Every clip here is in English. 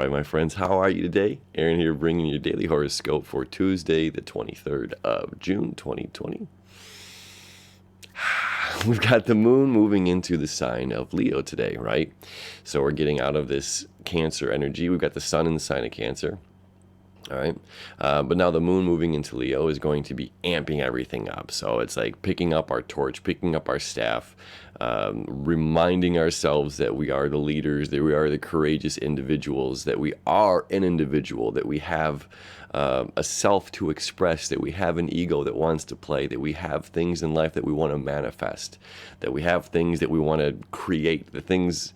right, my friends, how are you today? Aaron here bringing your daily horoscope for Tuesday, the 23rd of June, 2020. We've got the moon moving into the sign of Leo today, right? So we're getting out of this Cancer energy. We've got the sun in the sign of Cancer. All right. But now the moon moving into Leo is going to be amping everything up. So it's like picking up our torch, picking up our staff, reminding ourselves that we are the leaders, that we are the courageous individuals, that we are an individual, that we have a self to express, that we have an ego that wants to play, that we have things in life that we want to manifest, that we have things that we want to create, the things,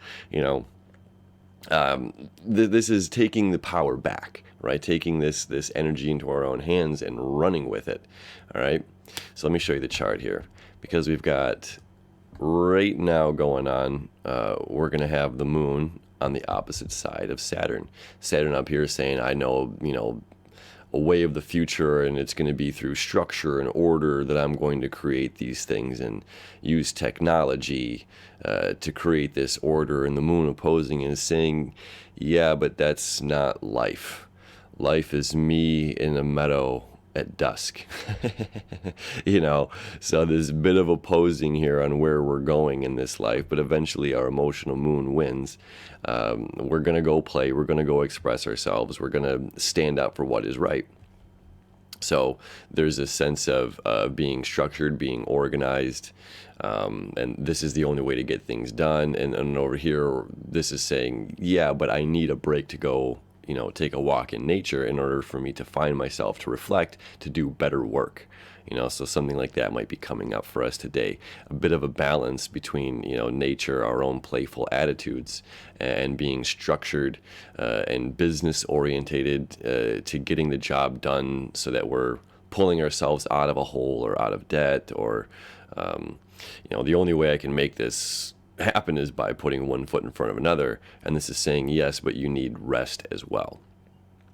this is taking the power back, right? Taking this energy into our own hands and running with it. All right. So let me show you the chart here, because we've got right now going on. We're going to have the moon on the opposite side of Saturn. Saturn up here saying, I know, a way of the future, and it's going to be through structure and order that I'm going to create these things and use technology to create this order. And the moon opposing is saying, yeah, but that's not life. Life is me in a meadow at dusk. So there's a bit of opposing here on where we're going in this life, but eventually our emotional moon wins. We're going to go play. We're going to go express ourselves. We're going to stand up for what is right. So there's a sense of being structured, being organized, and this is the only way to get things done. And over here, this is saying, yeah, but I need a break to go, take a walk in nature in order for me to find myself, to reflect, to do better work. So something like that might be coming up for us today. A bit of a balance between, nature, our own playful attitudes, and being structured and business orientated to getting the job done so that we're pulling ourselves out of a hole or out of debt or, the only way I can make this happen is by putting one foot in front of another. And this is saying, yes, but you need rest as well.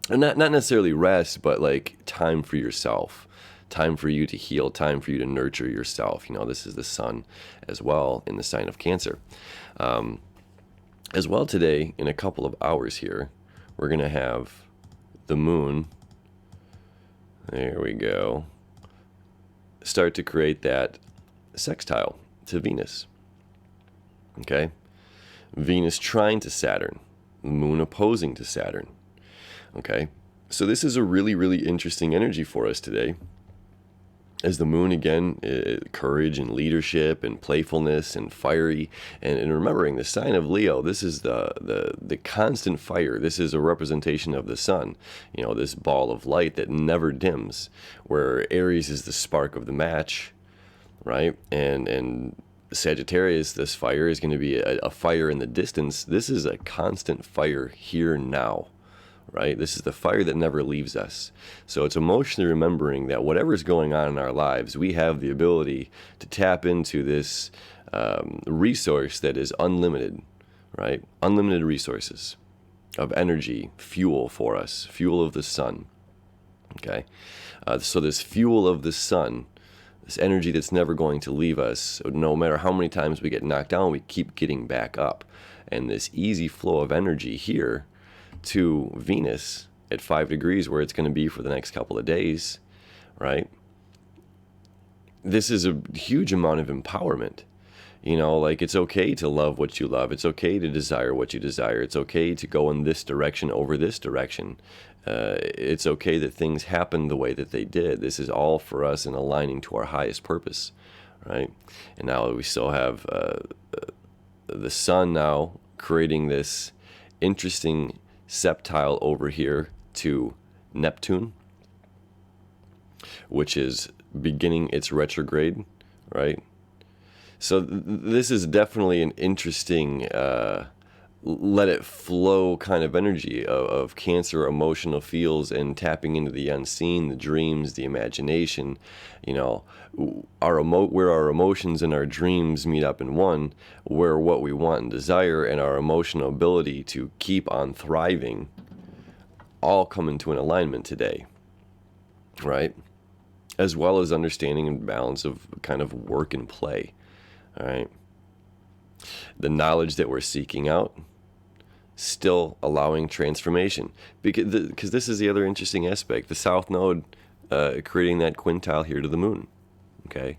And not necessarily rest, but like time for yourself. Time for you to heal, time for you to nurture yourself. This is the sun as well in the sign of Cancer. As well today, in a couple of hours here, we're going to have the moon, there we go, start to create that sextile to Venus. Okay? Venus trine to Saturn, the moon opposing to Saturn. Okay? So this is a really, really interesting energy for us today. As the moon, again, courage and leadership and playfulness and fiery. And remembering the sign of Leo, this is the constant fire. This is a representation of the sun, this ball of light that never dims, where Aries is the spark of the match, right? And Sagittarius, this fire is going to be a fire in the distance. This is a constant fire here now. Right? This is the fire that never leaves us. So it's emotionally remembering that whatever's going on in our lives, we have the ability to tap into this resource that is unlimited, right? Unlimited resources of energy, fuel for us, fuel of the sun. Okay? So this fuel of the sun, this energy that's never going to leave us, no matter how many times we get knocked down, we keep getting back up. And this easy flow of energy here to Venus at 5 degrees, where it's going to be for the next couple of days, right? This is a huge amount of empowerment. It's okay to love what you love. It's okay to desire what you desire. It's okay to go in this direction over this direction. It's okay that things happen the way that they did. This is all for us in aligning to our highest purpose, right? And now we still have the sun now creating this interesting septile over here to Neptune, which is beginning its retrograde, right? So this is definitely an interesting let it flow kind of energy of Cancer emotional feels and tapping into the unseen, the dreams, the imagination, where our emotions and our dreams meet up in one, where what we want and desire and our emotional ability to keep on thriving all come into an alignment today, right? As well as understanding and balance of kind of work and play, all right? The knowledge that we're seeking out, still allowing transformation. Because this is the other interesting aspect. The South Node creating that quintile here to the moon. Okay?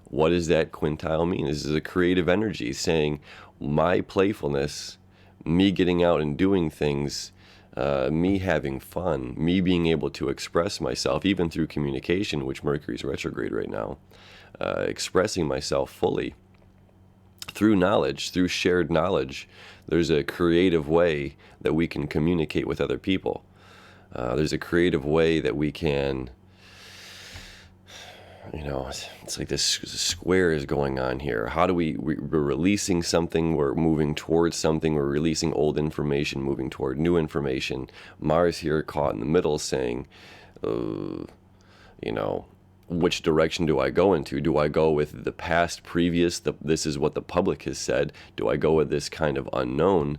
What does that quintile mean? This is a creative energy saying my playfulness, me getting out and doing things, me having fun, me being able to express myself, even through communication, which Mercury's retrograde right now, expressing myself fully through knowledge, through shared knowledge. There's a creative way that we can communicate with other people. There's a creative way that we can, it's like this square is going on here. How do we're releasing something, we're moving towards something, we're releasing old information, moving toward new information. Mars here caught in the middle saying, which direction do I go into? Do I go with the past, previous, this is what the public has said? Do I go with this kind of unknown?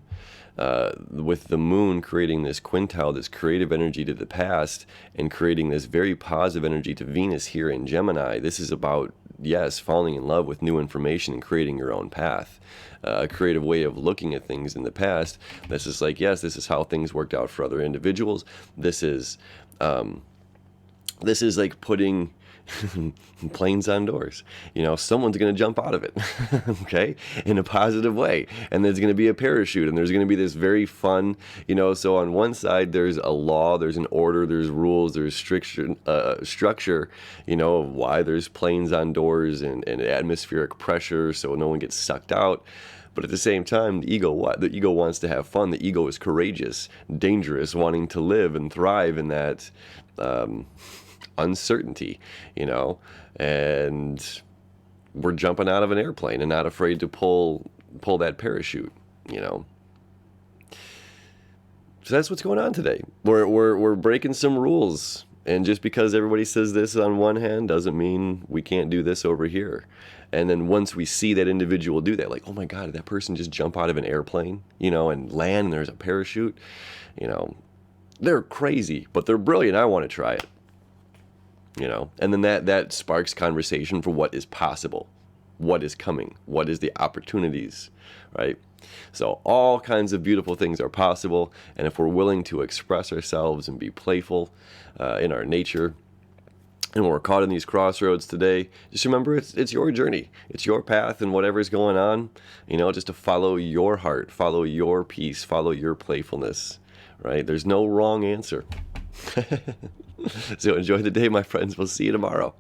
With the moon creating this quintile, this creative energy to the past, and creating this very positive energy to Venus here in Gemini, this is about, yes, falling in love with new information and creating your own path. A creative way of looking at things in the past. This is like, yes, this is how things worked out for other individuals. This is like putting planes on doors. Someone's going to jump out of it, okay, in a positive way. And there's going to be a parachute, and there's going to be this very fun, so on one side, there's a law, there's an order, there's rules, there's structure, of why there's planes on doors and atmospheric pressure so no one gets sucked out. But at the same time, the ego wants to have fun. The ego is courageous, dangerous, wanting to live and thrive in that, uncertainty, and we're jumping out of an airplane and not afraid to pull that parachute, So that's what's going on today. We're breaking some rules, and just because everybody says this on one hand doesn't mean we can't do this over here. And then once we see that individual do that, like, oh my God, did that person just jump out of an airplane, and land, and there's a parachute, they're crazy, but they're brilliant. I want to try it. And then that sparks conversation for what is possible, what is coming, what is the opportunities, right? So all kinds of beautiful things are possible, and if we're willing to express ourselves and be playful in our nature, and when we're caught in these crossroads today, just remember it's your journey, it's your path, and whatever's going on, just to follow your heart, follow your peace, follow your playfulness, right? There's no wrong answer. So enjoy the day, my friends. We'll see you tomorrow.